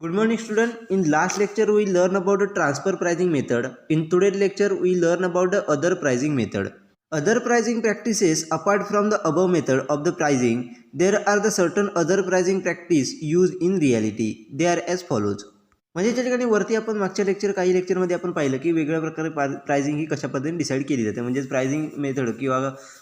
Good morning student. In last lecture we learn about the transfer pricing method. In today's lecture we learn about the other pricing method. Other pricing practices apart from the above method of the pricing, there are the certain other pricing practice used in reality. They are as follows. म्हणजे त्या ठिकाणी वरती आपण मागच्या काही लेक्चरमध्ये आपण पाहिलं की वेगळ्या प्रकारे प्राइसिंग ही कशा पद्धतीने डिसाईड केली जाते. म्हणजे प्राइसिंग मेथड किंवा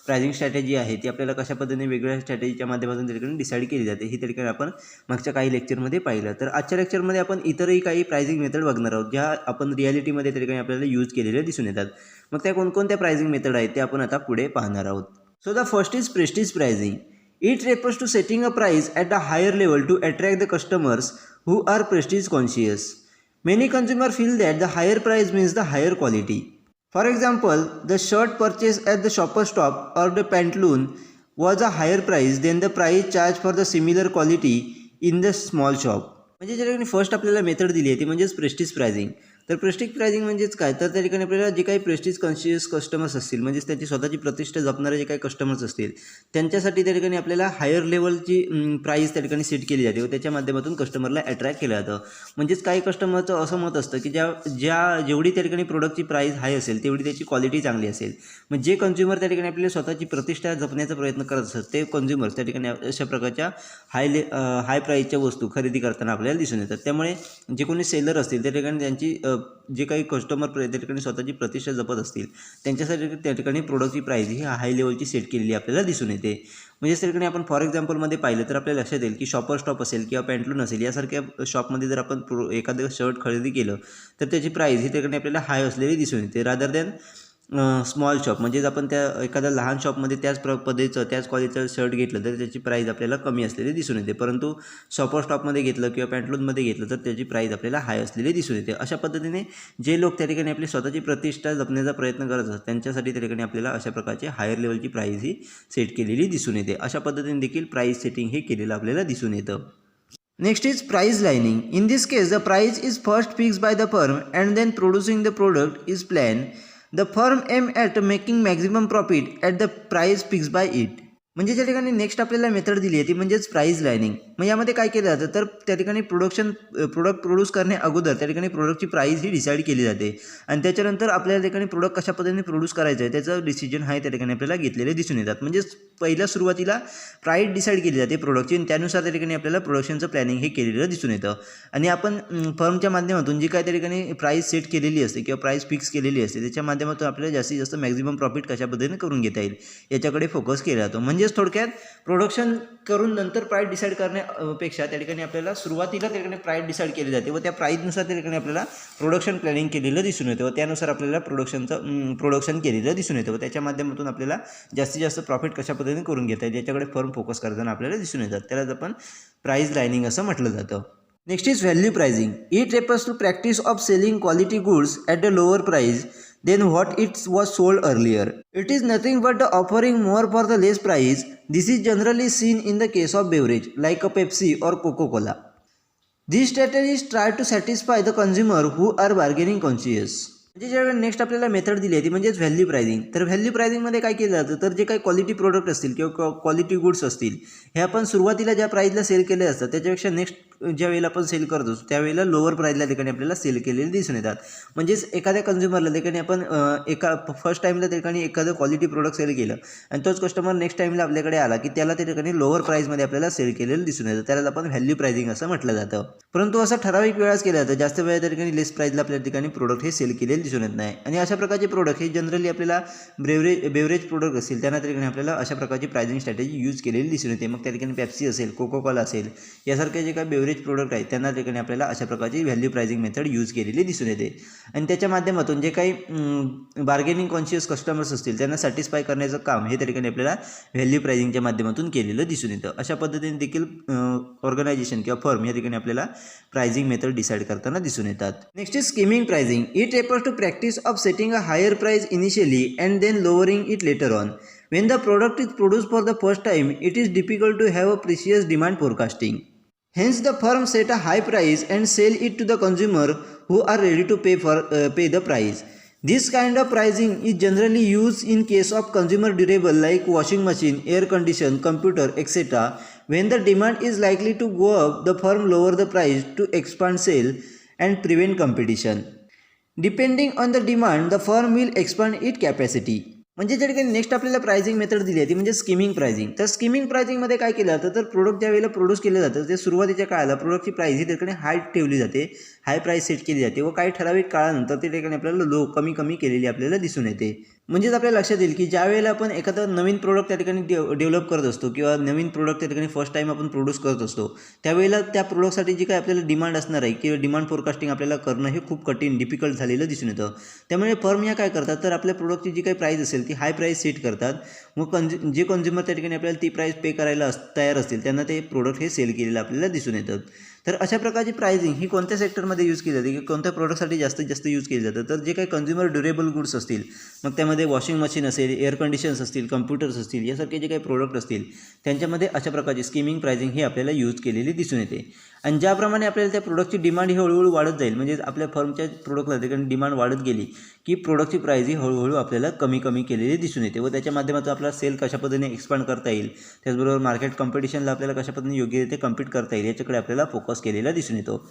प्राइसिंग स्ट्रॅटेजी आहे ती आपल्याला कशा पद्धतीने वेगळ्या स्ट्रॅटेजीच्या माध्यमातून त्या ठिकाणी डिसाईड केली जाते ही त्या ठिकाणी आपण मागच्या काही लेक्चरमध्ये पाहिलं. तर आजच्या लेक्चरमध्ये आपण इतरही काही प्राइसिंग मेथड बघणार आहोत ज्या आपण रियालिटीमध्ये त्या ठिकाणी आपल्याला यूज केलेल्या दिसून येतात. मग त्या कोणकोणत्या प्राइसिंग मेथड आहेत ते आपण आता पुढे पाहणार आहोत. So the first is prestige pricing. It refers to setting a price at a higher level to attract the customers who are prestige conscious. Many consumers feel that the higher price means the higher quality. For example, the shirt purchased at the shopper's shop or the pantaloon was a higher price than the price charged for the similar quality in the small shop. म्हणजे ज्या ठिकाणी first आपल्याला method दिली आहे ती म्हणजेच prestige pricing. तर prestige pricing म्हणजेच काय, तर त्या ठिकाणी आपल्याला जे काही प्रेस्टिज कॉन्शियस कस्टमर्स असतील म्हणजेच त्यांची स्वतःची प्रतिष्ठा जपणारे जे काही कस्टमर्स असतील त्यांच्यासाठी त्या ठिकाणी आपल्याला हायर लेवलची प्राईस त्या ठिकाणी सेट केली जाते व त्याच्या माध्यमातून कस्टमरला अट्रॅक्ट केलं जातं. म्हणजेच काही कस्टमरचं असं मत असतं की जेवढी त्या ठिकाणी प्रोडक्टची प्राईस हाय असेल तेवढी त्याची क्वालिटी चांगली असेल. मग जे कन्झ्युमर त्या ठिकाणी आपल्याला स्वतःची प्रतिष्ठा जपण्याचा प्रयत्न करत असतात ते कन्झ्युमर्स त्या ठिकाणी अशा प्रकारच्या हाय प्राईसच्या वस्तू खरेदी करताना आपल्याला दिसून येतात. त्यामुळे जे कोणी सेलर असतील त्या ठिकाणी त्यांची जे काही कस्टमर त्या ठिकाणी स्वतःची प्रतिष्ठा जपत असतील त्यांच्यासाठी त्या ठिकाणी प्रोडक्टची प्राईस ही हाय लेवलची सेट केलेली आपल्याला दिसून येते. म्हणजे त्या ठिकाणी आपण फॉर एक्झाम्पलमध्ये पाहिलं तर आपल्याला लक्षात येईल की शॉपर स्टॉप असेल किंवा पॅन्टलून असेल यासारख्या शॉपमध्ये जर आपण एखादं शर्ट खरेदी केलं तर त्याची प्राईस ही त्या ठिकाणी आपल्याला हाय असलेली दिसून येते रादर दॅन स्मॉल शॉप. म्हणजेच आपण त्या एखाद्या लहान शॉपमध्ये त्याच पद्धतीचं त्याच क्वालिटीचं शर्ट घेतलं तर त्याची प्राईस आपल्याला कमी असलेली दिसून येते, परंतु शॉपर स्टॉपमध्ये घेतलं किंवा पॅन्टलूनमध्ये घेतलं तर त्याची प्राईस आपल्याला हाय असलेली दिसून येते. अशा पद्धतीने जे लोक त्या ठिकाणी आपली स्वतःची प्रतिष्ठा जपण्याचा प्रयत्न करत असतात त्यांच्यासाठी त्या ठिकाणी आपल्याला अशा प्रकारची हायर लेवलची प्राईस ही सेट केलेली दिसून येते. अशा पद्धतीने देखील प्राईस सेटिंग हे केलेलं आपल्याला दिसून येतं. Next is price lining. In this case, the price is first fixed by the firm and then producing the product is planned. The firm aim at making maximum profit at the price fixed by it. म्हणजे ज्या ठिकाणी next आपल्याला method दिली आहे ती म्हणजेच price lining. मग यामध्ये काय केलं जातं तर त्या ठिकाणी प्रोडक्ट प्रोड्यूस करण्या अगोदर त्या ठिकाणी प्रोडक्टची प्राइस ही डिसाईड केली जाते आणि त्याच्यानंतर आपल्याला त्या ठिकाणी प्रोडक्ट कशा पद्धतीने प्रोड्यूस करायचं आहे त्याचं डिसिजन आहे त्या ठिकाणी आपल्याला घेतलेले दिसून येतात. म्हणजेच पहिल्या सुरुवातीला प्राइस डिसाईड केली जाते प्रोडक्टची आणि त्यानुसार त्या ठिकाणी आपल्याला प्रोडक्शनचं प्लॅनिंग हे केलेलं दिसून येतं आणि आपण फर्मच्या माध्यमातून जी काय त्या ठिकाणी प्राइस सेट केलेली असते किंवा प्राइस फिक्स केलेली असते त्याच्या माध्यमातून आपल्याला जास्तीत जास्त मॅक्झिमम प्रॉफिट कशा पद्धतीने करून घेता येईल याच्याकडे फोकस केला जातो. म्हणजेच थोडक्यात प्रोडक्शन करून नंतर प्राइस डिसाईड करण्यापेक्षा त्या ठिकाणी आपल्याला सुरुवातीला त्या ठिकाणी प्राइस डिसाईड केली जाते व त्या प्राइसनुसार त्या ठिकाणी आपल्याला प्रोडक्शन प्लॅनिंग केलेलं दिसून येतं व त्यानुसार आपल्याला प्रोडक्शन केलेलं दिसून येतं व त्याच्या माध्यमातून आपल्याला जास्तीत जास्त प्रॉफिट कशा पद्धतीने करून घेता येईल याच्याकडे फर्म फोकस करताना आपल्याला दिसून येतात. त्यालाच आपण प्राइस लाइनिंग असं म्हटलं जातं. Next is value pricing. It refers to practice of selling quality goods at a lower price than what it was sold earlier. It is nothing but offering more for the less price. This is generally seen in the case of beverage like a Pepsi or Coca-Cola. These strategies try to satisfy the consumer who are bargaining conscious. म्हणजे ज्यावेळी next आपल्याला method दिली आहे ती म्हणजेच value pricing. तर value प्राइसिंगमध्ये काय केलं जातं तर जे काही क्वालिटी प्रोडक्ट असतील किंवा क्वालिटी गुड्स असतील हे आपण सुरुवातीला ज्या प्राईजला सेल केले असतात त्याच्यापेक्षा नेक्स्ट ज्या वेळेला आपण सेल करतो त्यावेळेला लोअर प्राईजला ठिकाणी आपल्याला सेल केलेले दिसून येतात. म्हणजेच एखाद्या कन्झ्युमरला ठिकाणी आपण फर्स्ट टाईमला ठिकाणी एखादं क्वालिटी प्रोडक्ट सेल केलं आणि तोच कस्टमर नेक्स्ट टाईमला आपल्याकडे आला की त्याला त्या ठिकाणी लोअर प्राईजमध्ये आपल्याला सेल केलेलं दिसून येतं. त्याला आपण व्हॅल्यू प्राइसिंग असं म्हटलं जातं. परंतु असं ठराविक वेळाच केलं जातं, जास्त वेळा त्या ठिकाणी लेस प्राईजला आपल्या ठिकाणी प्रोडक्ट हे सेल केलेले दिसून येत नाही. आणि अशा प्रकारचे प्रोडक्ट हे जनरली आपल्याला बेवरेज प्रोडक्ट असतील त्यांना त्या ठिकाणी आपल्याला अशा प्रकारची प्राइसिंग स्ट्रॅटेजी यूज केलेली दिसून येते. मग त्या ठिकाणी पेप्सी असेल कोकोकोला असेल यासारखे जे काही बेवरेज प्रोडक्ट आहेत त्यांना त्या ठिकाणी आपल्याला अशा प्रकारची व्हॅल्यू प्राइसिंग मेथड यूज केलेली दिसून येते आणि त्याच्या माध्यमातून जे काही बार्गेनिंग कॉन्शियस कस्टमर्स असतील त्यांना सॅटिस्फाय करण्याचं काम हे त्या ठिकाणी आपल्याला व्हॅल्यू प्राइसिंगच्या माध्यमातून केलेलं दिसून येतं. अशा पद्धतीने देखील ऑर्गनायझेशन किंवा फर्म या ठिकाणी आपल्याला प्राइसिंग मेथड डिसाईड करताना दिसून येतात. Next is skimming pricing. It refers to practice of setting a higher price initially and then lowering it later on. When the product is produced for the first time, it is difficult to have a precise demand forecasting. Hence, the firm set a high price and sell it to the consumer who are ready to pay the price. This kind of pricing is generally used in case of consumer durable like washing machine, air condition, computer, etc. When the demand is likely to go up, the firm lower the price to expand sale and prevent competition. Depending on the demand, the firm will expand its capacity. म्हणजे त्या ठिकाणी next आपल्याला pricing method दिली आहे ती म्हणजे skimming pricing. तर skimming प्राइसिंगमध्ये काय केलं जातं तर प्रोडक्ट ज्या वेळेला प्रोड्यूस केलं जातं ते सुरुवातीच्या काळाला प्रोडक्टची प्राइस ही त्या ठिकाणी हाय ठेवली जाते, हाय प्राइस सेट केली जाते व काही ठराविक काळानंतर त्या ठिकाणी आपल्याला लो कमी केलेली आपल्याला दिसून येते. म्हणजेच आपल्याला लक्षात येईल की ज्या वेळेला आपण एखादा नवीन प्रोडक्ट त्या ठिकाणी डेव्हलप करत असतो किंवा नवीन प्रोडक्ट त्या ठिकाणी फर्स्ट टाईम आपण प्रोड्यूस करत असतो त्यावेळेला त्या प्रोडक्टसाठी जी काही आपल्याला डिमांड असणार आहे किंवा डिमांड फोरकास्टिंग आपल्याला करणं हे खूप कठीण डिफिकल्ट झालेलं दिसून येतं. त्यामुळे फर्म या काय करतात तर आपल्या प्रोडक्टची जी काही प्राईस असेल ती हाय प्राईस सेट करतात. मग जे कन्झ्युमर त्या ठिकाणी आपल्याला ती प्राईस पे करायला तयार असतील त्यांना ते प्रोडक्ट हे सेल केलेलं आपल्याला दिसून येतं. तर अशा प्रकारची प्राइसिंग ही कोणत्या सेक्टरमध्ये यूज केली जाते की कोणत्या प्रोडक्टसाठी जास्तीत जास्त यूज केली जातं तर जे काही कन्झ्युमर ड्युरेबल गुड्स असतील मग त्यामध्ये वॉशिंग मशीन असेल, एअर कंडिशन्स असतील, कम्प्युटर्स असतील यासारखे जे काही प्रोडक्ट असतील त्यांच्यामध्ये अशा प्रकारची स्किमिंग प्राइसिंग ही आपल्याला यूज केलेली दिसून येते. आणि ज्याप्रमाणे आपल्याला त्या प्रोडक्टची डिमांड ही हळूहळू वाढत जाईल म्हणजे आपल्या फर्मच्या प्रोडक्टला ठिकाणी डिमांड वाढत गेली की प्रोडक्टची प्राइस ही हळूहळू आपल्याला कमी केलेली दिसून येते व त्याच्या माध्यमातून आपला सेल कशा पद्धतीने एक्सपांड करता येईल त्याचबरोबर मार्केट कॉम्पिटिशनला आपल्याला कशा पद्धतीने योग्यरित्या कम्पीट करता येईल याच्याकडे आपल्याला फोकस केलेला दिसून येतो.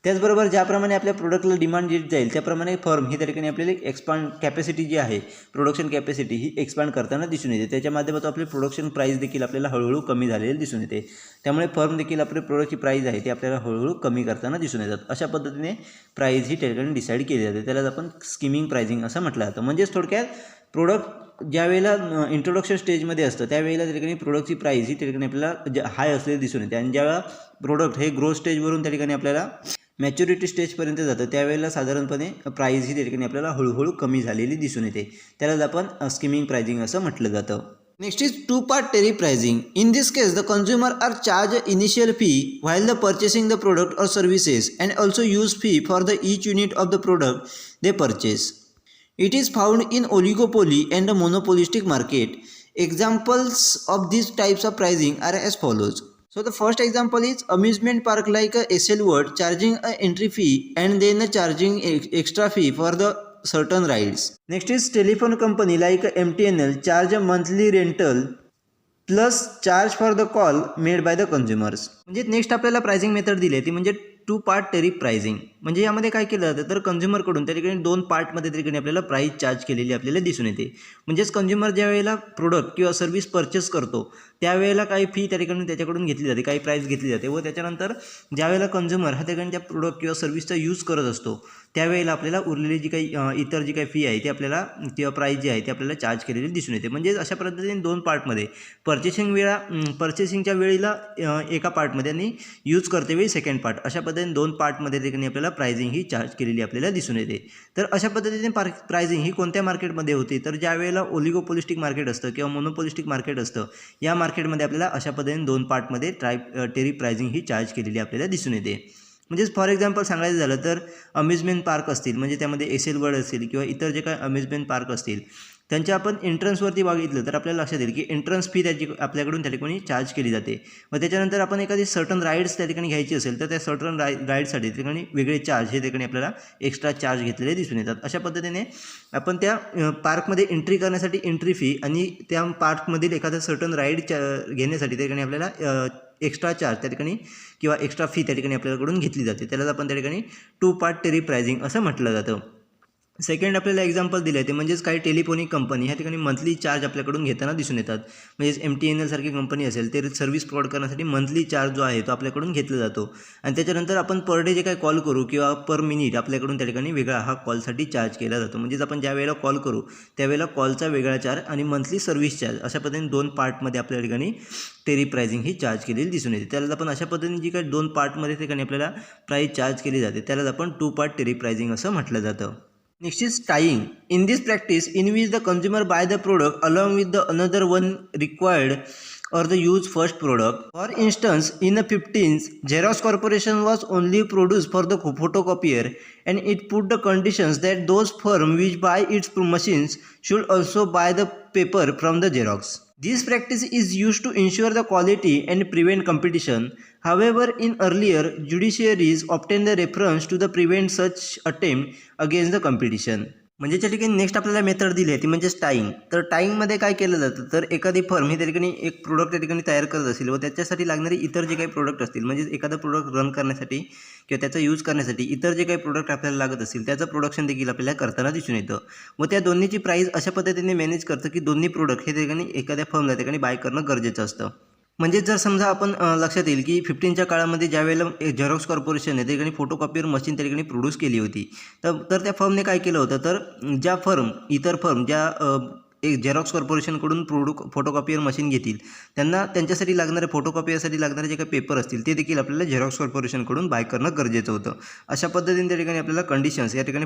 त्याचबरोबर ज्याप्रमाणे आपल्या प्रोडक्टला डिमांड येत जाईल त्याप्रमाणे फर्म ही त्या ठिकाणी आपल्याला एक्सपांड कॅपॅसिटी जी आहे प्रोडक्शन कॅपॅसिटी ही एक्सपांड करताना दिसून येते. त्याच्या माध्यमातून आपली प्रोडक्शन प्राईस देखील आपल्याला हळूहळू कमी झालेली दिसून येते. त्यामुळे फर्म देखील आपल्या प्रोडक्टची प्राईस आहे ती आपल्याला हळूहळू कमी करताना दिसून येतात. अशा पद्धतीने प्राईस ही त्या ठिकाणी डिसाईड केली जाते. त्यालाच आपण स्किमिंग प्राइसिंग असं म्हटलं जातं. म्हणजेच थोडक्यात प्रोडक्ट ज्यावेळेला इंट्रोडक्शन स्टेजमध्ये असतं त्यावेळेला त्या ठिकाणी प्रोडक्टची प्राईस ही त्या ठिकाणी आपल्याला हाय असलेली दिसून येते आणि ज्यावेळेला प्रोडक्ट हे ग्रोथ स्टेजवरून त्या ठिकाणी आपल्याला मॅच्युरिटी स्टेजपर्यंत जातं त्यावेळेला साधारणपणे प्राईस ही त्या ठिकाणी आपल्याला हळूहळू कमी झालेली दिसून येते. त्यालाच आपण स्किमिंग प्राइसिंग असं म्हटलं जातं. Next is two-part tariff pricing. In this case, the consumer are charged initial fee while the purchasing the product or services and also use fee for the each unit of the product they purchase. It is found in oligopoly and the monopolistic market. Examples of these types of pricing are as follows. So the first example is amusement park like SL World charging an entry fee and then charging extra fee for the certain rides. Next is telephone company like MTNL charge a monthly rental plus charge for the call made by the consumers. म्हणजे next आपल्याला pricing method दिली आहे ती म्हणजे two part tariff pricing. म्हणजे यामध्ये काय केलं जातं तर कन्झ्युमरकडून त्या ठिकाणी दोन पार्टमध्ये त्या ठिकाणी आपल्याला प्राईस चार्ज केलेली आपल्याला दिसून येते. म्हणजेच कन्झ्युमर ज्या वेळेला प्रोडक्ट किंवा सर्व्हिस परचेस करतो त्यावेळेला काही फी त्या ठिकाणी त्याच्याकडून घेतली जाते, काही प्राईस घेतली जाते व त्याच्यानंतर ज्यावेळेला कन्झ्युमर हा त्या ठिकाणी त्या प्रोडक्ट किंवा सर्व्हिसचा यूज करत असतो त्यावेळेला आपल्याला उरलेली जी काही इतर जी काही फी आहे ती आपल्याला किंवा प्राईस जी आहे ती आपल्याला चार्ज केलेली दिसून येते. म्हणजे अशा पद्धतीने दोन पार्टमध्ये पर्चेसिंगच्या वेळेला एका पार्टमध्ये आणि यूज करते वेळी सेकंड पार्ट अशा पद्धतीने दोन पार्टमध्ये ठिकाणी आपल्याला प्राइसिंग ही चार्ज केलेली आपल्याला दिसून येते. तर अशा पद्धतीने प्राइसिंग ही कोणत्या मार्केटमध्ये होती तर ज्या वेळेला ओलिगोपोलिस्टिक मार्केट असतं किंवा मोनोपोलिस्टिक मार्केट असतं या मार्केटमध्ये आपल्याला अशा पद्धतीने दोन पार्टमध्ये टेरिफ प्राइसिंग ही चार्ज केलेली आपल्याला दिसून येते. म्हणजेच फॉर एक्झाम्पल सांगायचं झालं तर अम्युजमेंट पार्क असतील म्हणजे त्यामध्ये एसएल वर्ल्ड असेल किंवा इतर जे काही अम्युजमेंट पार्क असतील त्यांच्या आपण एंट्रन्सवरती बघितलं तर आपल्याला लक्षात येईल की एंट्रन्स फी त्याची आपल्याकडून त्या ठिकाणी चार्ज केली जाते. मग त्याच्यानंतर आपण एखादी सर्टन राईड्स त्या ठिकाणी घ्यायची असेल तर त्या सर्टन राईडसाठी त्या ठिकाणी वेगळे चार्ज हे ठिकाणी आपल्याला एक्स्ट्रा चार्ज घेतलेले दिसून येतात. अशा पद्धतीने आपण त्या पार्कमध्ये एंट्री करण्यासाठी एंट्री फी आणि त्या पार्कमधील एखादा सर्टन राईड घेण्यासाठी त्या ठिकाणी आपल्याला एक्स्ट्रा चार्ज त्या ठिकाणी किंवा एक्स्ट्रा फी त्या ठिकाणी आपल्याकडून घेतली जाते. त्यालाच आपण त्या ठिकाणी टू पार्ट टेरिफ प्राइसिंग असं म्हटलं जातं. सेकंड आपल्याला एक्झाम्पल दिलं आहे ते म्हणजेच काही टेलिफोनिक कंपनी ह्या ठिकाणी मंथली चार्ज आपल्याकडून घेताना दिसून येतात. म्हणजेच MTNL सारखी कंपनी असेल ते सर्व्हिस प्रोव्हाइड करण्यासाठी मंथली चार्ज जो आहे तो आपल्याकडून घेतला जातो आणि त्याच्यानंतर आपण पर डे जे काही कॉल करू किंवा पर मिनिट आपल्याकडून त्या ठिकाणी वेगळा हा कॉलसाठी चार्ज केला जातो. म्हणजेच आपण ज्या वेळेला कॉल करू त्यावेळेला कॉलचा वेगळा चार्ज आणि मंथली सर्व्हिस चार्ज अशा पद्धतीने दोन पार्टमध्ये आपल्या ठिकाणी टेरिफ प्राइसिंग ही चार्ज केलेली दिसून येते. त्याला आपण अशा पद्धतीने जी काही दोन पार्टमध्ये ठिकाणी आपल्याला प्राईस चार्ज केली जाते त्यालाच आपण टू पार्ट टेरिफ प्राइसिंग असं म्हटलं जातं. Next is tying. In this practice, in which the consumer buy the product along with the another one required or the use first product. For instance, in the 15th, Xerox Corporation was only produced for the photocopier and it put the conditions that those firms which buy its machines should also buy the paper from the Xerox. This practice is used to ensure the quality and prevent competition. However, in earlier judiciaries obtained the reference to the prevent such attempt against the competition. म्हणजे त्या ठिकाणी next आपल्याला method दिली आहे ती म्हणजे टाईंग. तर टाईंगमध्ये काय केलं जातं, तर एखादी फर्म ही त्या ठिकाणी एक प्रोडक्ट त्या ठिकाणी तयार करत असेल व त्याच्यासाठी लागणारे इतर जे काही प्रोडक्ट असतील, म्हणजे एखादं प्रोडक्ट रन करण्यासाठी किंवा त्याचा यूज करण्यासाठी इतर जे काही प्रोडक्ट आपल्याला लागत असतील त्याचं प्रोडक्शन देखील आपल्याला करताना दिसून येतं व त्या दोन्हीची प्राईस अशा पद्धतीने मॅनेज करतं की दोन्ही प्रोडक्ट हे त्या ठिकाणी एखाद्या फर्मला त्या ठिकाणी बाय करणं गरजेचं असतं. म्हणजे जर समजा आपण लक्षात येईल की 15च्या काळामध्ये ज्यावेळेला झेरॉक्स कॉर्पोरेशन त्या ठिकाणी फोटोकॉपियर मशीन त्या ठिकाणी प्रोड्यूस केली होती. तर त्या फर्मने काय केलं होतं, तर इतर फर्म ज्या एक झेरॉक्स कॉर्पोरेशनकडून फोटोकॉपियर मशीन घेतील त्यांना त्यांच्यासाठी लागणारे फोटोकॉपियरसाठी लागणारे जे काही पेपर असतील ते देखील आपल्याला झेरॉक्स कॉर्पोरेशनकडून बाय करणं गरजेचं होतं. अशा पद्धतीने त्या ठिकाणी आपल्याला कंडिशन्स या ठिकाणी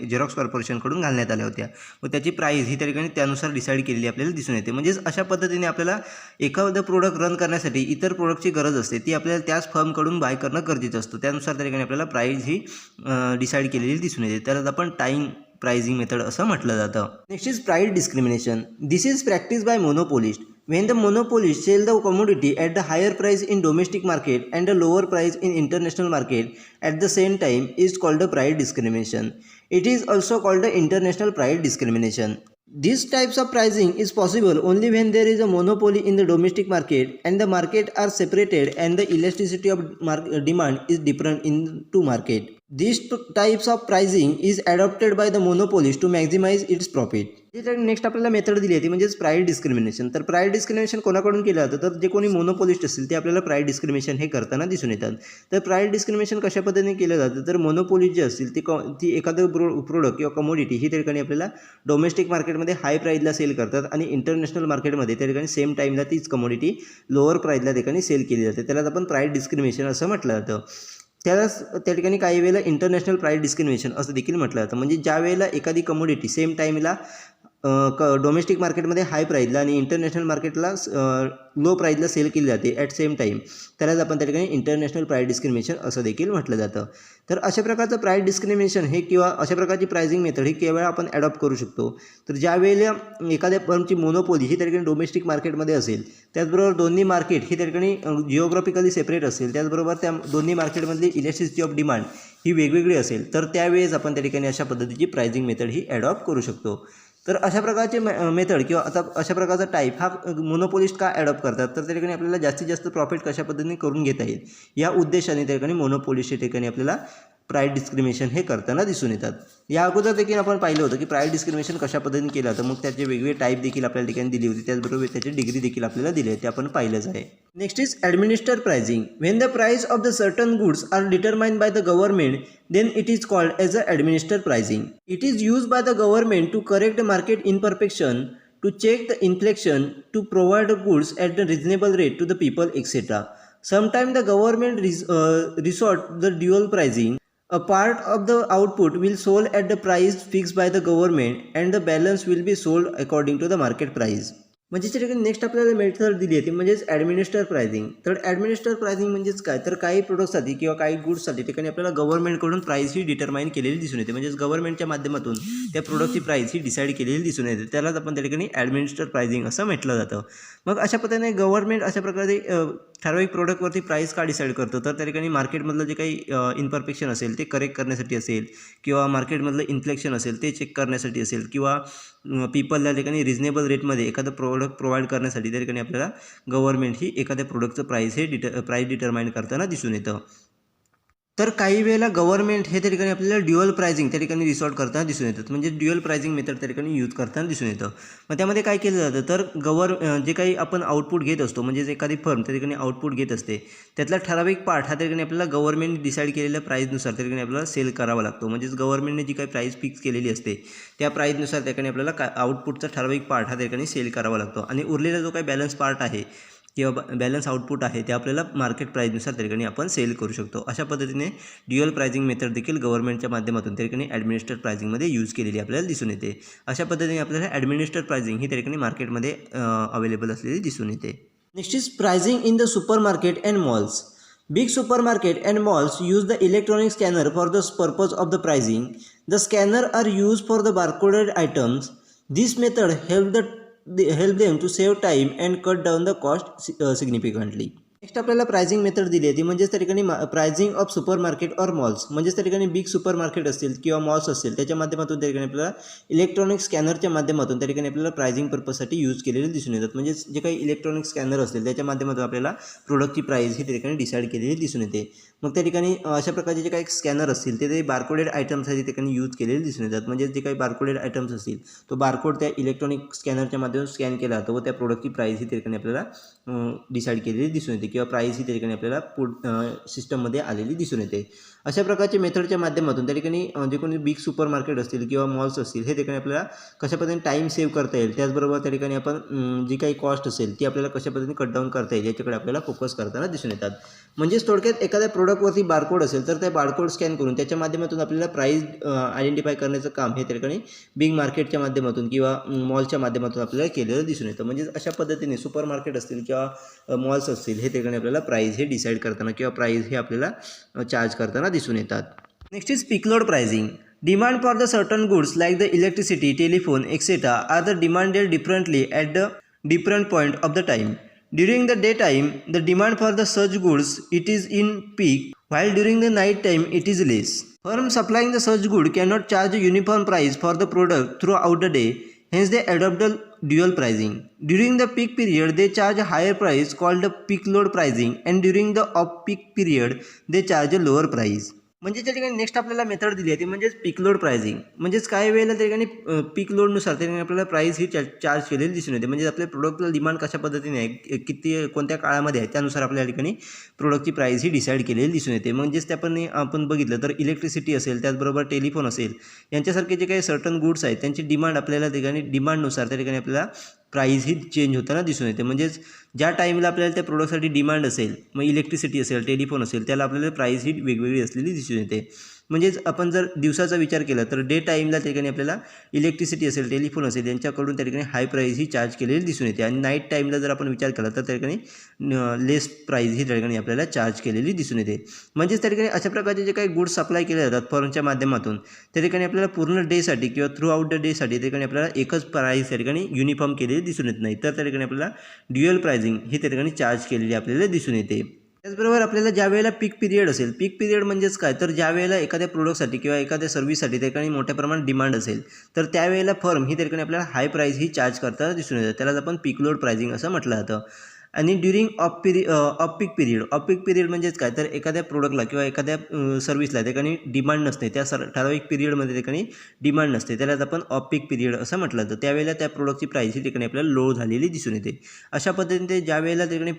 झेरॉक्स कॉर्पोरेशनकडून घालण्यात आल्या होत्या व त्याची प्राईस ही त्या ठिकाणी त्यानुसार डिसाईड केलेली आपल्याला दिसून येते. म्हणजेच अशा पद्धतीने आपल्याला एखादं प्रोडक्ट रन करण्यासाठी इतर प्रोडक्टची गरज असते ती आपल्याला त्याच फर्मकडून बाय करणं गरजेचं असतं. त्यानुसार त्या ठिकाणी आपल्याला प्राईस ही डिसाईड केलेली दिसून येते. त्यालाच आपण टाईम प्राइसिंग मेथड असं म्हटलं जातं. Next is price discrimination. This is practice by monopolist. When the monopolist sell the commodity at the higher price in domestic market and a lower price in international market at the same time is called a price discrimination. It is also called the international price discrimination. These types of pricing is possible only when there is a monopoly in the domestic market and the market are separated and the elasticity of demand is different in two market. These types of pricing is adopted by the monopolist to maximize its profit. Next आपल्याला method दिली आहे ती म्हणजेच price discrimination. तर price discrimination कोणाकडून केलं जातं, तर जे कोणी मोनोपोलिस्ट असतील ते आपल्याला प्राइस डिस्क्रिमिनेशन हे करताना दिसून येतात. तर प्राइस डिस्क्रिमिनेशन कशा पद्धतीने केलं जातं, तर मोनोपोलिस्ट जे असतील ती एखादं प्रोडक्ट किंवा कमोडिटी ही त्या ठिकाणी आपल्याला डोमेस्टिक मार्केटमध्ये हाय प्राईजला सेल करतात आणि इंटरनॅशनल मार्केटमध्ये त्या ठिकाणी सेम टाईमला तीच कमोडिटी लोअर प्राईजला त्या ठिकाणी सेल केली जाते. त्यालाच आपण प्राइस डिस्क्रिमिनेशन असं म्हटलं जातं. त्यालाच त्या ठिकाणी काही वेळेला इंटरनॅशनल प्राइस डिस्क्रिमिनेशन असं देखील म्हटलं जातं. म्हणजे ज्या वेळेला एखादी कमोडिटी सेम टाईमला डोमेस्टिक मार्केटमध्ये हाय प्राईजला आणि इंटरनॅशनल मार्केटला लो प्राईजला सेल केली जाते ॲट सेम टाईम, त्यालाच आपण त्या ठिकाणी इंटरनॅशनल प्राइस डिस्क्रिमिनेशन असं देखील म्हटलं जातं. तर अशा प्रकारचं प्राइस डिस्क्रिमिनेशन हे किंवा अशा प्रकारची प्राइसिंग मेथड ही केवळ आपण ॲडॉप्ट करू शकतो तर ज्या वेळेला एखाद्या फर्मची मोनोपोली ही त्या ठिकाणी डोमेस्टिक मार्केटमध्ये असेल, त्याचबरोबर दोन्ही मार्केट ही त्या ठिकाणी जिओग्राफिकली सेपरेट असेल, त्याचबरोबर त्या दोन्ही मार्केटमधली इलेस्टिसिटी ऑफ डिमांड ही वेगवेगळी असेल, तर त्यावेळेस आपण त्या ठिकाणी अशा पद्धतीची प्राइसिंग मेथड ही ॲडॉप्ट करू शकतो. तर अशा प्रकारचे मेथड किंवा आता अशा प्रकारचा टाईप हा मोनोपोलिस्ट का ॲडॉप्ट करतात, तर त्या ठिकाणी आपल्याला जास्तीत जास्त प्रॉफिट कशा पद्धतीने करून घेता येईल या उद्देशाने त्या ठिकाणी मोनोपोलिस्टच्या ठिकाणी आपल्याला प्राइस डिस्क्रिमिनेशन हे करताना दिसून येतात. या अगोदर देखील आपण पाहिलं होतं की प्राइस डिस्क्रिमिनेशन कशा पद्धतीने केलं जातं, मग त्याचे वेगवेगळे टाईप देखील आपल्याला ठिकाणी दिली होती, त्याचबरोबर त्याची डिग्री देखील आपल्याला दिली आहे, ते आपण पाहिलंच आहे. Next is administered pricing. When the price of the certain goods are determined by the government then it is called as a administered pricing. It is used by the government to correct the market imperfection, to check the inflation, to provide goods at a reasonable rate to the people, etc. Sometimes the government resort to the dual pricing. A part of the output will sold at the price fixed by the government and the balance will be sold according to the market price. म्हणजे त्या ठिकाणी next आपल्याला method दिली आहे ती म्हणजेच administer pricing. तर administer pricing म्हणजेच काय, तर काही प्रोडक्टसाठी किंवा काही गुड्ससाठी ठिकाणी आपल्याला गव्हर्नमेंटकडून प्राईस ही डिटरमाइन केलेली दिसून येते. म्हणजेच गव्हर्नमेंटच्या माध्यमातून त्या प्रोडक्टची प्राईस ही डिसाईड केलेली दिसून येते, त्यालाच आपण त्या ठिकाणी ॲडमिनिस्टर प्राइसिंग असं म्हटलं जातं. मग अशा पद्धतीने गव्हर्नमेंट अशा प्रकारे ठराविक प्रोडक्टवरती प्राईस का डिसाईड करतो, तर त्या ठिकाणी मार्केटमधलं जे काही इन्परफेक्शन असेल ते करेक्ट करण्यासाठी असेल किंवा मार्केटमधलं इन्फ्लेक्शन असेल ते चेक करण्यासाठी असेल किंवा पीपलला त्या ठिकाणी रिजनेबल रेटमध्ये एखादं प्रोडक्ट प्रोव्हाइड करण्यासाठी त्या ठिकाणी आपल्याला गव्हर्नमेंट ही एखाद्या प्रोडक्टचं प्राईस हे प्राईस डिटरमाइन करताना दिसून येतं. तर काही वेळेला गव्हर्नमेंट हे त्या ठिकाणी आपल्याला ड्युअल प्राइसिंग त्या ठिकाणी रिसॉर्ट करताना दिसून येतात. म्हणजे ड्युअल प्राइसिंग मेथड त्या ठिकाणी यूज करताना दिसून येतं. मग त्यामध्ये काय केलं जातं, तर जे काही आपण आउटपुट घेत असतो, म्हणजे एखादी फर्म त्या ठिकाणी आउटपुट घेत असते, त्यातला ठराविक पार्ट हा त्या ठिकाणी आपल्याला गव्हर्नमेंट डिसाईड केलेल्या प्राईजनुसार त्या ठिकाणी आपल्याला सेल करावा लागतो. म्हणजेच गव्हर्नमेंटने जी काही प्राईस फिक्स केलेली असते त्या प्राईजनुसार त्या ठिकाणी आपल्याला आउटपुटचा ठराविक पार्ट हा त्या ठिकाणी सेल करावा लागतो आणि उरलेला जो काही बॅलन्स पार्ट आहे किंवा बॅलन्स आउटपुट आहे ते आपल्याला मार्केट प्राईजनुसार त्या ठिकाणी आपण सेल करू शकतो. अशा पद्धतीने ड्युअल प्राइसिंग मेथड देखील गव्हर्नमेंटच्या माध्यमातून त्या ठिकाणी ॲडमिनिस्टर्ड प्राइसिंगमध्ये यूज केलेली आपल्याला दिसून येते. अशा पद्धतीने आपल्याला ॲडमिनिस्टर्ड प्राइसिंग ही त्या ठिकाणी मार्केटमध्ये अवेलेबल असलेली दिसून येते. Next is pricing in the super market and malls. Big supermarket and malls use the electronic scanner for the purpose of the pricing. The scanner are used for the barcoded items. This method help them to save time and cut down the cost significantly. Next आपल्याला pricing method दिली आहे ती म्हणजेच त्या ठिकाणी pricing of super market or malls म्हणजेच त्या ठिकाणी बिग सुपर मार्केट असतील किंवा मॉल्स असतील त्याच्या माध्यमातून त्या ठिकाणी आपल्याला इलेक्ट्रॉनिक स्कॅनरच्या माध्यमातून त्या ठिकाणी आपल्याला प्राइसिंग पर्पजसाठी यूज केलेले दिसून येतात. म्हणजेच जे काही इलेक्ट्रॉनिक स्कॅनर असतील त्याच्या माध्यमातून आपल्याला प्रोडक्टची प्राइस ही त्या ठिकाणी डिसाईड केलेली दिसून येते. मग त्या ठिकाणी अशा प्रकारचे जे काही स्कॅनर असतील ते बारकोडेड आयटम्स आहेत त्या ठिकाणी यूज केलेले दिसून येतात. म्हणजे जे काही बारकोडेड आयटम्स असतील तो बारकोड त्या इलेक्ट्रॉनिक स्कॅनरच्या माध्यमातून स्कॅन केला जातो व त्या प्रोडक्टची प्राइस ही त्या ठिकाणी आपल्याला डिसाईड केलेली दिसून येते किंवा प्राइस ही त्या ठिकाणी आपल्याला सिस्टममध्ये आलेली दिसून येते. अशा प्रकारच्या मेथडच्या माध्यमातून त्या ठिकाणी जे कोणी बिग सुपर मार्केट असतील किंवा मॉल्स असतील हे ठिकाणी आपल्याला कशा पद्धतीने टाईम सेव्ह करता येईल त्याचबरोबर त्या ठिकाणी आपण जी काही कॉस्ट असेल ती आपल्याला कशा पद्धतीने कट डाऊन करता येईल याच्याकडे आपल्याला फोकस करताना दिसून येतात. म्हणजेच थोडक्यात एखाद्या प्रोडक्टवरती बारकोड असेल तर त्या बारकोड स्कॅन करून त्याच्या माध्यमातून आपल्याला प्राइस आयडेंटिफाय करण्याचं काम हे त्या ठिकाणी बिग मार्केटच्या माध्यमातून किंवा मॉलच्या माध्यमातून आपल्याला केलेलं दिसून येतं. म्हणजे अशा पद्धतीने सुपर मार्केट असतील किंवा मॉल्स असतील हे ठिकाणी आपल्याला प्राइस हे डिसाईड करताना किंवा प्राइस हे आपल्याला चार्ज करताना दिसून येतात. Next is peak load pricing. Demand for the certain goods like the electricity, telephone, etc. are the demanded differently at the different point of the time. During the daytime, the demand for the such goods it is in peak, while during the night time it is less. Firm supplying the such good cannot charge a uniform price for the product throughout the day. Hence, they adopt the dual pricing. During the peak period, they charge a higher price called the peak load pricing, and during the off-peak period, they charge a lower price. म्हणजे त्या ठिकाणी next आपल्याला method दिली आहे ती म्हणजेच पीक load pricing. म्हणजेच काही वेळेला त्या ठिकाणी पीक लोडनुसार त्या ठिकाणी आपल्याला प्राइस ही चार्ज केलेली दिसून येते. म्हणजे आपल्या प्रोडक्टला डिमांड कशा पद्धतीने आहे किती कोणत्या काळामध्ये आहे त्यानुसार आपल्या ठिकाणी प्रोडक्टची प्राइस ही डिसाईड केलेली दिसून येते. म्हणजेच आपण बघितलं तर इलेक्ट्रिसिटी असेल त्याचबरोबर टेलिफोन असेल यांच्यासारखे जे काही सर्टन गुड्स आहेत त्यांची डिमांड आपल्याला ठिकाणी डिमांडनुसार त्या ठिकाणी आपल्याला प्राइस ही चेंज होताना दिसून येते. म्हणजेच ज्या टाईमला आपल्याला त्या प्रोडक्टसाठी डिमांड असेल मग इलेक्ट्रिसिटी असेल टेलिफोन असेल त्याला आपल्याला प्राइस ही वेगवेगळी असलेली दिसून येते. म्हणजेच आपण जर दिवसाचा विचार केला तर डे टाईमला त्या ठिकाणी आपल्याला इलेक्ट्रिसिटी असेल टेलिफोन असेल यांच्याकडून त्या ठिकाणी हाय प्राइस ही चार्ज केलेली दिसून येते. आणि नाईट टाईमला जर आपण विचार केला तर त्या ठिकाणी लेस प्राइस ही त्या ठिकाणी आपल्याला चार्ज केलेली दिसून येते. म्हणजेच त्या ठिकाणी अशा प्रकारचे जे काही गुड्स सप्लाय केले जातात फर्मच्या माध्यमातून त्या ठिकाणी आपल्याला पूर्ण डेसाठी किंवा थ्रू आउट द डेसाठी त्या ठिकाणी आपल्याला एकच प्राइस त्या ठिकाणी युनिफॉर्म केलेली दिसून येत नाही. तर त्या ठिकाणी आपल्याला ड्युअल प्राइसिंग ही त्या ठिकाणी चार्ज केलेली आपल्याला दिसून येते. त्याचबरोबर आपल्याला ज्या वेळेला पीक पिरियड असेल पीक पिरियड म्हणजेच काय तर ज्या वेळेला एखाद्या प्रोडक्टसाठी किंवा एखाद्या सर्व्हिससाठी त्या ठिकाणी मोठ्या प्रमाणात डिमांड असेल तर त्यावेळेला फर्म ही त्या ठिकाणी आपल्याला हाय प्राइस ही चार्ज करताना दिसून येतं. त्यालाच आपण पीक लोड प्राइसिंग असं म्हटलं जातं. आणि ड्युरिंग ऑफ पीक पिरियड म्हणजेच काय तर एखाद्या प्रोडक्टला किंवा एखाद्या सर्व्हिसला त्या ठिकाणी डिमांड नसते त्या ठराविक पिरियडमध्ये त्या ठिकाणी डिमांड नसते त्यालाच आपण ऑफ पीक पिरियड असं म्हटलं जातं. त्यावेळेला त्या प्रोडक्टची प्राइस ही ठिकाणी आपल्याला लो झालेली दिसून येते. अशा पद्धतीने ज्या वेळेला त्या ठिकाणी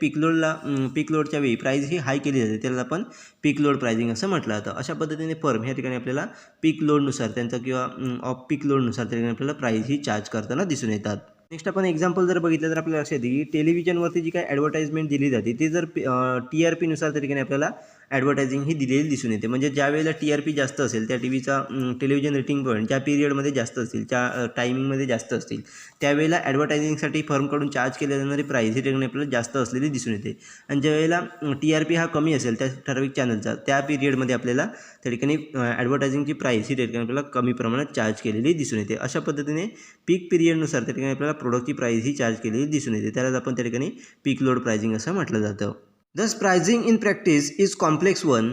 पीक लोडच्या वेळी प्राइस ही हाय केली जाते त्याला आपण पीक लोड प्राइसिंग असं म्हटलं जातं. अशा पद्धतीने फर्म ह्या ठिकाणी आपल्याला पीक लोडनुसार त्यांचा किंवा ऑफ पीक लोडनुसार त्या ठिकाणी आपल्याला प्राइस ही चार्ज करताना दिसून येतात. नेक्स्ट आपण एक्झाम्पल जर बघितलं तर आपल्याला लक्षात येईल की टेलिव्हिजनवरती जी काही ॲडव्हर्टाइजमेंट दिली जाते ती जर TRP नुसार त्या ठिकाणी आपल्याला ॲडव्हर्टायझिंग ही दिलेली दिसून येते. म्हणजे ज्या वेळेला TRP जास्त असेल त्या टेलिव्हिजन रेटिंग पॉईंट ज्या पिरियडमध्ये जास्त असतील त्या टायमिंगमध्ये जास्त असतील त्यावेळेला ॲडव्हर्टायझिंगसाठी फर्मकडून चार्ज केली जाणारी प्राईस ही ठिकाणी आपल्याला जास्त असलेली दिसून येते. आणि ज्यावेळेला TRP हा कमी असेल त्या ठराविक चॅनलचा त्या पिरियडमध्ये आपल्याला त्या ठिकाणी ॲडव्हर्टायझिंगची प्राईस ही त्या ठिकाणी आपल्याला कमी प्रमाणात चार्ज केलेली दिसून येते. अशा पद्धतीने पीक पिरियडनुसार त्या ठिकाणी आपल्याला प्रोडक्टची प्राईस ही चार्ज केलेली दिसून येते. त्यालाच आपण त्या ठिकाणी पीक लोड प्राइसिंग असं म्हटलं जातं. Thus, pricing in practice is complex one.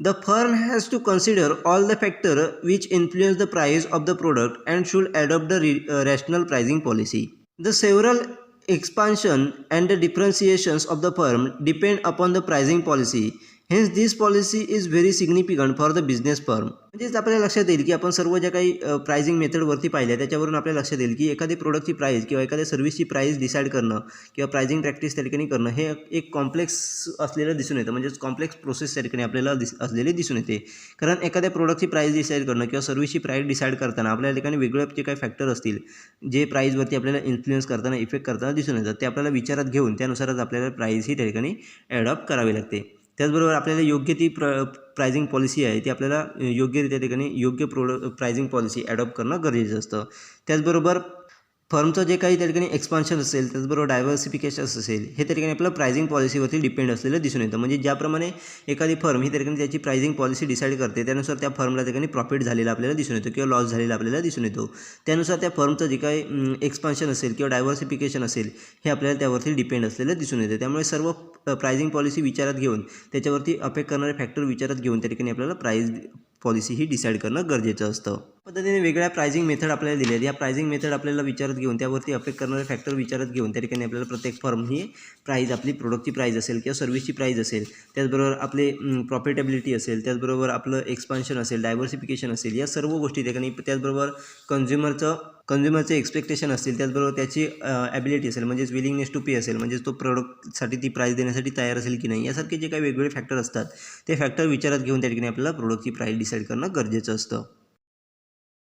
The firm has to consider all the factors which influence the price of the product and should adopt the rational pricing policy. The several expansion and the differentiations of the firm depend upon the pricing policy. Hence, this policy is very significant for the business firm. म्हणजेच आपल्याला लक्षात येईल की आपण सर्व ज्या काही pricing मेथडवरती पाहिल्या त्याच्यावरून आपल्याला लक्षात येईल की एखादी प्रोडक्टची प्राइस किंवा एखाद्या सर्व्हिसची प्राइस डिसाईड करणं किंवा प्राइसिंग प्रॅक्टिस त्या ठिकाणी करणं हे एक कॉम्प्लेक्स असलेलं दिसून येतं. म्हणजेच कॉम्प्लेक्स प्रोसेस त्या ठिकाणी आपल्याला असलेली दिसून येते. कारण एखाद्या प्रोडक्टची प्राइस डिसाईड करणं किंवा सर्व्हिसची प्राइस डिसाईड करताना आपल्या ठिकाणी वेगळे जे काही फॅक्टर असतील जे प्राइसवरती आपल्याला इन्फ्लुएन्स करताना इफेक्ट करताना दिसून येतात ते आपल्याला विचारात घेऊन त्यानुसारच आपल्याला प्राइस ही त्या ठिकाणी ॲडॉप्ट करावी लागते. त्याचबरोबर आपल्याला योग्य ती प्राइसिंग पॉलिसी आहे ती आपल्याला योग्यरित्या ठिकाणी योग्य प्राइसिंग पॉलिसी ॲडॉप्ट करणं गरजेचं असतं. त्याचबरोबर फर्मचं जे काही त्या ठिकाणी एक्सपान्शन असेल, त्याचबरोबर डायव्हर्सिफिकेशन असेल, हे त्या ठिकाणी आपलं प्रायझिंग पॉलिसीवरती डिपेंड असलेलं दिसून येतं. म्हणजे ज्याप्रमाणे एखादी फर्म ही त्या ठिकाणी त्याची प्रायझिंग पॉलिसी डिसाईड करते, त्यानुसार त्या फर्मला त्या ठिकाणी प्रॉफिट झालेला आपल्याला दिसून येतो किंवा लॉस झालेला आपल्याला दिसून येतो. त्यानुसार त्या फर्मचं जे काही एक्सपान्शन असेल किंवा डायव्हर्सिफिकेशन असेल, हे आपल्याला त्यावरती डिपेंड असलेलं दिसून येतं. त्यामुळे सर्व प्रायझिंग पॉलिसी विचारात घेऊन, त्याच्यावरती अफेक्ट करणारे फॅक्टर विचारात घेऊन त्या ठिकाणी आपल्याला प्राईज पॉलिसी ही डिसाईड करणं गरजेचं असतं. पद्धतीने वेगळ्या प्रायझिंग मेथड आपल्याला दिल्या आहेत. या प्रायझिंग मेथड आपल्याला विचारात घेऊन, त्यावरती अफेक्ट करणारे फॅक्टर विचारात घेऊन त्या ठिकाणी आपल्याला प्रत्येक फर्म ही प्राईज, आपली प्रोडक्टची प्राईज असेल किंवा सर्व्हिसची प्राईज असेल, त्याचबरोबर आपले प्रॉफिटेबिलिटी असेल, त्याचबरोबर आपलं एक्सपान्शन असेल, डायव्हर्सिफिकेशन असेल, या सर्व गोष्टी त्या ठिकाणी, त्याचबरोबर कंझ्युमरचे एक्सपेक्टेशन असतील, त्याचबरोबर त्याची ॲबिलिटी असेल, म्हणजेच विलिंगनेस टू पे असेल, म्हणजेच तो प्रोडक्टसाठी ती प्राईस देण्यासाठी तयार असेल की नाही, यासारखे जे काही वेगवेगळे फॅक्टर असतात, ते फॅक्टर विचारात घेऊन त्या ठिकाणी आपल्याला प्रोडक्टची प्राईस डिसाईड करणं गरजेचं असतं.